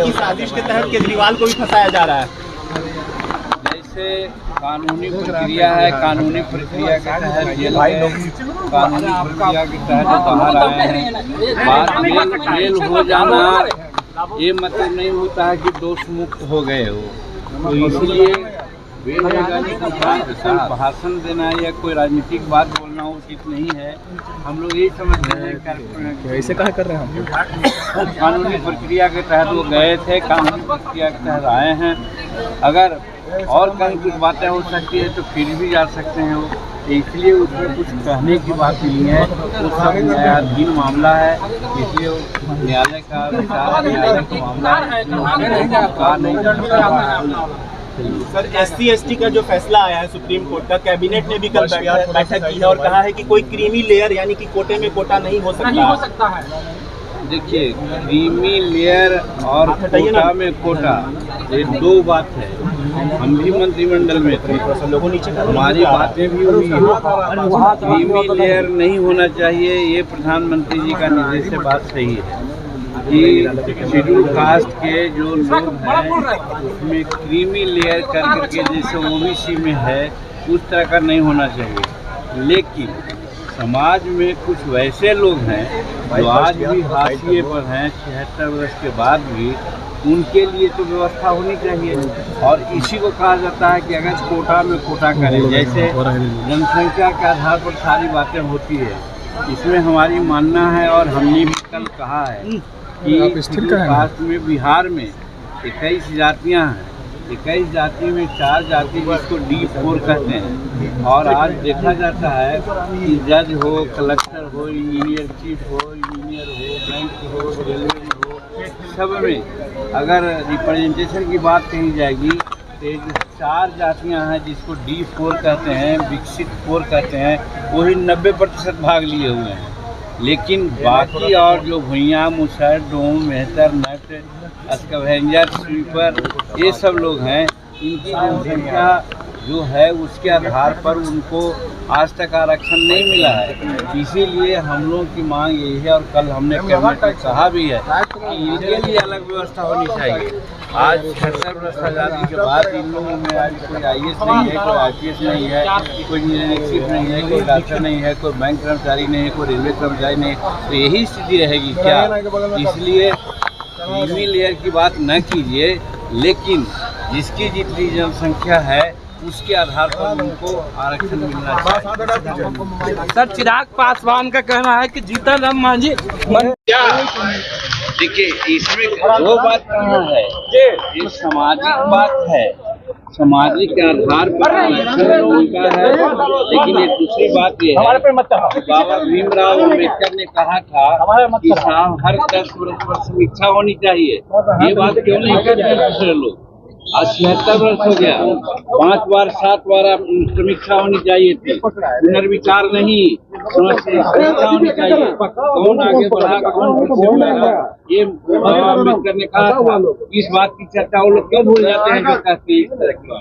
की साजिश के तहत केजरीवाल को भी फंसाया जा रहा है। जैसे कानूनी प्रक्रिया है, कानूनी प्रक्रिया के तहत जेल गए, कानूनी प्रक्रिया के तहत बाहर आए हैं। बात जेल हो जाना ये मतलब नहीं होता है कि दोष मुक्त हो गए हो। तो इसलिए कोई भाषण देना या कोई राजनीतिक बात बोलना उचित नहीं है। हम लोग यही समझते हैं ऐसे कहा कर रहे हैं हम। कानूनी प्रक्रिया के तहत वो गए थे, कानूनी प्रक्रिया के तहत आए हैं। अगर और कहीं कुछ बातें हो सकती है तो फिर भी जा सकते हैं वो, इसलिए उसमें कुछ कहने की बात नहीं है। वो सब न्यायाधीन मामला है, इसलिए न्यायालय का विचार, न्यायालय का मामला है। सर, SC/ST का जो फैसला आया है सुप्रीम कोर्ट का, कैबिनेट ने भी कल बैठक की है और कहा है कि कोई क्रीमी लेयर यानी कि कोटे में कोटा नहीं हो सकता है। देखिए, क्रीमी लेयर और कोटा में कोटा ये दो बात है। हम भी मंत्रिमंडल में थे, हमारी बातें भी हुई हैं। क्रीमी लेयर नहीं होना चाहिए, ये प्रधानमंत्री जी का निर्देश है। बात सही है कि शेड्यूल कास्ट के जो लोग हैं उसमें क्रीमी लेयर करके जैसे OBC में है उस तरह का नहीं होना चाहिए। लेकिन समाज में कुछ वैसे लोग हैं जो आज भी हाशिए पर हैं, 76 वर्ष के बाद भी, उनके लिए तो व्यवस्था होनी चाहिए। और इसी को कहा जाता है कि अगर कोटा में कोटा करें, जैसे जनसंख्या के आधार पर सारी बातें होती है, इसमें हमारी मानना है और हमने भी कल कहा है कि कास्ट में बिहार में 21 जातियाँ हैं। 21 जाति में 4 जाति जिसको D4 कहते हैं। और आज देखा जाता है कि जज हो, कलेक्टर हो, इंजीनियर चीफ हो, इंजीनियर हो, बैंक हो, रेलवे हो, सब में अगर रिप्रेजेंटेशन की बात कही जाएगी तो ये जो 4 जातियाँ हैं जिसको D4 कहते हैं, विकसित 4 कहते हैं, वही 90% भाग लिए हुए हैं। लेकिन बाकी और जो भुइयाँ, मुसहर, डोम, मेहतर, नट, स्कैवेंजर, स्वीपर, ये सब लोग हैं, इनकी जनसंख्या जो है उसके आधार पर उनको आज तक आरक्षण नहीं मिला है। इसीलिए हम लोगों की मांग यही है और कल हमने कैबिनेट में कहा भी है कि इनके लिए अलग व्यवस्था होनी चाहिए। आज 76 वर्ष आज़ादी के बाद इन लोगों में आज कोई IAS नहीं है, कोई IPS नहीं है, कोई इंजीनियरिंग चीफ नहीं है, कोई डॉक्टर नहीं है, कोई बैंक कर्मचारी नहीं है, कोई रेलवे कर्मचारी नहीं है। तो यही स्थिति रहेगी क्या? इसलिए क्रीमी लेयर की बात न कीजिए, लेकिन जिसकी जितनी जनसंख्या है उसके आधार पर उनको आरक्षण मिलना चाहिए। सर, चिराग पासवान का कहना है कि जीतन राम मांझी क्या? देखिए, इसमें दो बात कहाँ है, ये सामाजिक बात है, सामाजिक आधार पर आरक्षण उनका है। लेकिन एक दूसरी बात ये है, बाबा भीमराव अम्बेडकर ने कहा था कि साहब हर 10 वर्ष पर समीक्षा होनी चाहिए। ये बात क्यों नहीं करते दूसरे लोग? आज 76 वर्ष हो गया, 5 बार 7 बार समीक्षा होनी चाहिए थी, पुनर्विचार नहीं, समीक्षा होनी चाहिए। कौन आगे बढ़ा, कौन पीछे बढ़ा, ये बाबा अम्बेडकर ने कहा था। इस बात की चर्चा वो लोग क्यों भूल जाते हैं जो कहते हैं इस तरह की बात।